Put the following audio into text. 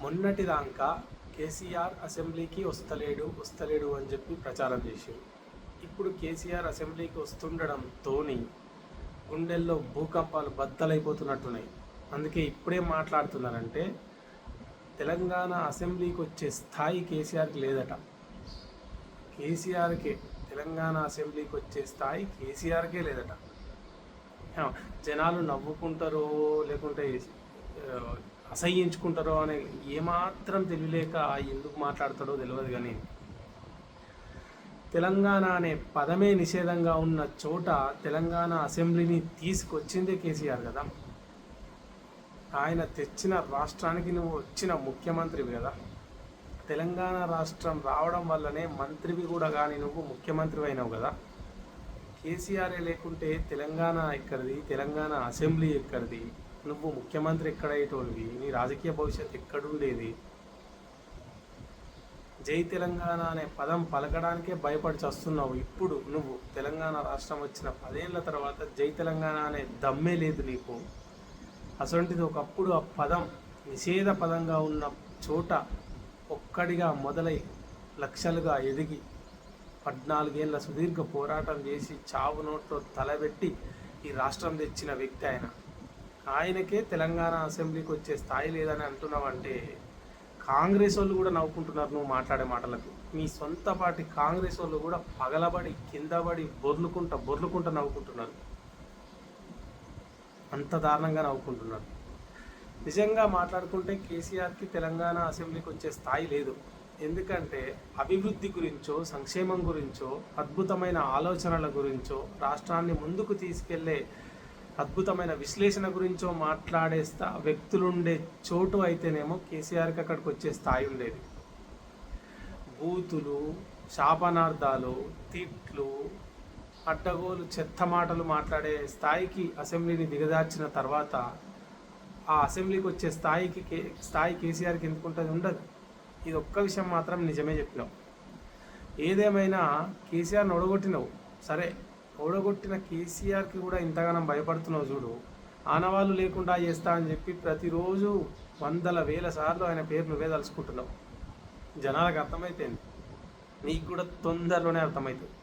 మొన్నటిదాకా కేసీఆర్ అసెంబ్లీకి వస్తలేడు అని చెప్పి ప్రచారం చేశారు. ఇప్పుడు కేసీఆర్ అసెంబ్లీకి వస్తుండడంతో గుండెల్లో భూకంపాలు బద్దలైపోతున్నట్టున్నాయి. అందుకే ఇప్పుడేం మాట్లాడుతున్నారంటే తెలంగాణ అసెంబ్లీకి వచ్చే స్థాయి కేసీఆర్కి లేదట. కేసీఆర్కే తెలంగాణ అసెంబ్లీకి వచ్చే స్థాయి కేసీఆర్కే లేదట. జనాలు నవ్వుకుంటారో లేకుంటే అసహ్యించుకుంటారో అనే ఏమాత్రం తెలియలేక ఎందుకు మాట్లాడతాడో తెలియదు. కానీ తెలంగాణ అనే పదమే నిషేధంగా ఉన్న చోట తెలంగాణ అసెంబ్లీని తీసుకొచ్చిందే కేసీఆర్ కదా. ఆయన తెచ్చిన రాష్ట్రానికి నువ్వు వచ్చిన ముఖ్యమంత్రివి కదా. తెలంగాణ రాష్ట్రం రావడం వల్లనే మంత్రివి కూడా కానీ నువ్వు ముఖ్యమంత్రి అయినావు కదా. కేసీఆరే లేకుంటే తెలంగాణ ఎక్కడిది, తెలంగాణ అసెంబ్లీ ఎక్కడిది, నువ్వు ముఖ్యమంత్రి ఎక్కడయ్యేటోనివి, నీ రాజకీయ భవిష్యత్తు ఎక్కడుండేది? జై తెలంగాణ అనే పదం పలకడానికే భయపడి చస్తున్నావు. ఇప్పుడు నువ్వు తెలంగాణ రాష్ట్రం వచ్చిన 10 ఏళ్ల తర్వాత జై తెలంగాణ అనే దమ్మే లేదు నీకు. అసొంటిది ఒకప్పుడు ఆ పదం నిషేధ పదంగా ఉన్న చోట ఒక్కడిగా మొదలై లక్షలుగా ఎదిగి 14 ఏళ్ల సుదీర్ఘ పోరాటం చేసి చావు నోట్లో తలబెట్టి ఈ రాష్ట్రం తెచ్చిన వ్యక్తి ఆయనకే తెలంగాణ అసెంబ్లీకి వచ్చే స్థాయి లేదని అంటున్నావంటే కాంగ్రెస్ వాళ్ళు కూడా నవ్వుకుంటున్నారు నువ్వు మాట్లాడే మాటలకు. మీ సొంత పార్టీ కాంగ్రెస్ వాళ్ళు కూడా పగలబడి కిందబడి బొర్లుకుంటా నవ్వుకుంటున్నారు. అంత దారుణంగా నవ్వుకుంటున్నారు. నిజంగా మాట్లాడుకుంటే కేసీఆర్కి తెలంగాణ అసెంబ్లీకి వచ్చే స్థాయి లేదు. ఎందుకంటే అభివృద్ధి గురించో సంక్షేమం గురించో అద్భుతమైన ఆలోచనల గురించో రాష్ట్రాన్ని ముందుకు తీసుకెళ్లే అద్భుతమైన విశ్లేషణ గురించో మాట్లాడేస్తా వ్యక్తులుండే చోటు అయితేనేమో కేసీఆర్కి అక్కడికి వచ్చే స్థాయి ఉండేది. బూతులు, శాపనార్థాలు, తిట్లు, అడ్డగోలు చెత్త మాటలు మాట్లాడే స్థాయికి అసెంబ్లీని దిగజార్చిన తర్వాత ఆ అసెంబ్లీకి వచ్చే స్థాయి కేసీఆర్కి ఎందుకుంటుంది? ఉండదు. ఇది ఒక్క విషయం మాత్రం నిజమే చెప్పినావు. ఏదేమైనా కేసీఆర్ని ఓడగొట్టినావు సరే, ఓడగొట్టిన కేసీఆర్కి కూడా ఇంతగానం భయపడుతున్నావు చూడు. ఆనవాళ్ళు లేకుండా చేస్తా అని చెప్పి ప్రతిరోజు 100,000 సార్లు ఆయన పేరు నువ్వే తలుచుకుంటున్నావు. జనాలకు అర్థమైపోయింది, నీకు కూడా తొందరలోనే అర్థమవుతుంది.